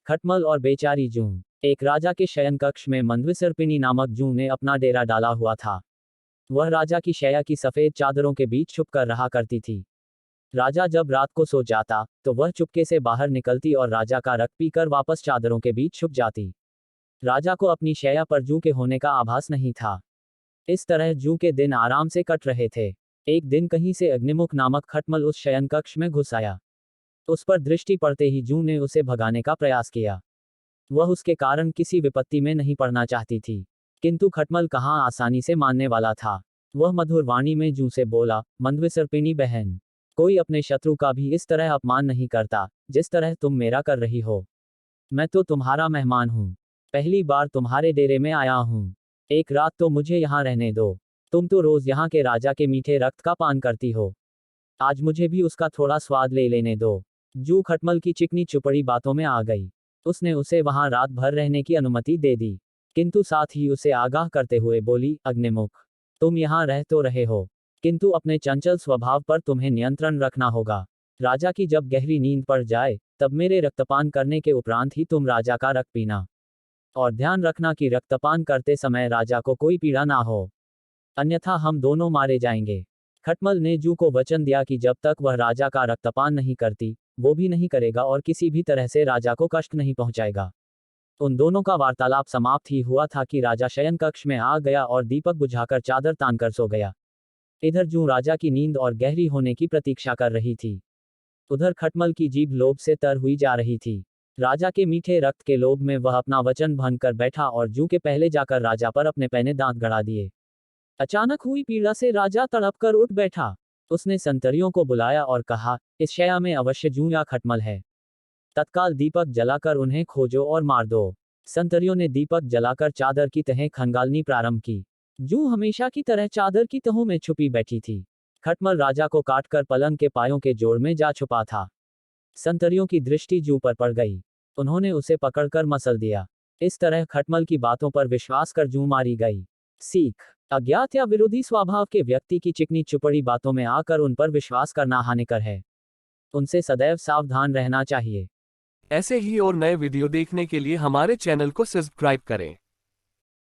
खटमल और बेचारी जूं। एक राजा के शयन कक्ष में मंदविसर्पिणी नामक जूं ने अपना डेरा डाला हुआ था। वह राजा की शैया की सफेद चादरों के बीच छुप कर रहा करती थी। राजा जब रात को सो जाता तो वह चुपके से बाहर निकलती और राजा का रक्त पीकर वापस चादरों के बीच छुप जाती। राजा को अपनी शैया पर जूं के होने का आभास नहीं था। इस तरह जूं के दिन आराम से कट रहे थे। एक दिन कहीं से अग्निमुख नामक खटमल उस शयन कक्ष में घुस आया। उस पर दृष्टि पड़ते ही जूं ने उसे भगाने का प्रयास किया। वह उसके कारण किसी विपत्ति में नहीं पड़ना चाहती थी, किंतु खटमल कहाँ आसानी से मानने वाला था। वह मधुर वाणी में जूं से बोला, मंदविसर्पिणी बहन, कोई अपने शत्रु का भी इस तरह अपमान नहीं करता जिस तरह तुम मेरा कर रही हो। मैं तो तुम्हारा मेहमान हूँ, पहली बार तुम्हारे डेरे में आया हूँ। एक रात तो मुझे यहाँ रहने दो। तुम तो रोज यहाँ के राजा के मीठे रक्त का पान करती हो, आज मुझे भी उसका थोड़ा स्वाद ले लेने दो। जूं खटमल की चिकनी चुपड़ी बातों में आ गई। उसने उसे वहां रात भर रहने की अनुमति दे दी, किंतु साथ ही उसे आगाह करते हुए बोली, अग्निमुख, तुम यहाँ रह तो रहे हो, किंतु अपने चंचल स्वभाव पर तुम्हें नियंत्रण रखना होगा। राजा की जब गहरी नींद पड़ जाए तब मेरे रक्तपान करने के उपरांत ही तुम राजा का रक्त पीना, और ध्यान रखना कि रक्तपान करते समय राजा को कोई पीड़ा ना हो, अन्यथा हम दोनों मारे जाएंगे। खटमल ने जूं को वचन दिया कि जब तक वह राजा का रक्तपान नहीं करती वो भी नहीं करेगा और किसी भी तरह से राजा को कष्ट नहीं पहुंचाएगा। उन दोनों का वार्तालाप समाप्त ही हुआ था कि राजा शयन कक्ष में आ गया और दीपक बुझाकर चादर तानकर सो गया। इधर जूं राजा की नींद और गहरी होने की प्रतीक्षा कर रही थी। उधर खटमल की जीभ लोभ से तर हुई जा रही थी। राजा के मीठे रक्त के लोभ में वह अपना वचन भंग कर बैठा और जूं के पहले जाकर राजा पर अपने पैने दांत गड़ा दिए। अचानक हुई पीड़ा से राजा तड़प कर उठ बैठा। उसने संतरियों को बुलाया और कहा, इस शैया में अवश्य जूं या खटमल है। तत्काल दीपक जलाकर उन्हें खोजो और मार दो। संतरियों ने दीपक जलाकर चादर की तहें खंगालनी प्रारंभ की। जूं हमेशा की तरह चादर की तहों में छुपी बैठी थी। खटमल राजा को काटकर पलंग के पायों के जोड़ में जा छुपा था। संतरियों की दृष्टि जूं पर पड़ गई। उन्होंने उसे पकड़कर मसल दिया। इस तरह खटमल की बातों पर विश्वास कर जूं मारी गई। सीख, अज्ञात या विरोधी स्वभाव के व्यक्ति की चिकनी चुपड़ी बातों में आकर उन पर विश्वास करना हानिकर है। उनसे सदैव सावधान रहना चाहिए। ऐसे ही और नए वीडियो देखने के लिए हमारे चैनल को सब्सक्राइब करें।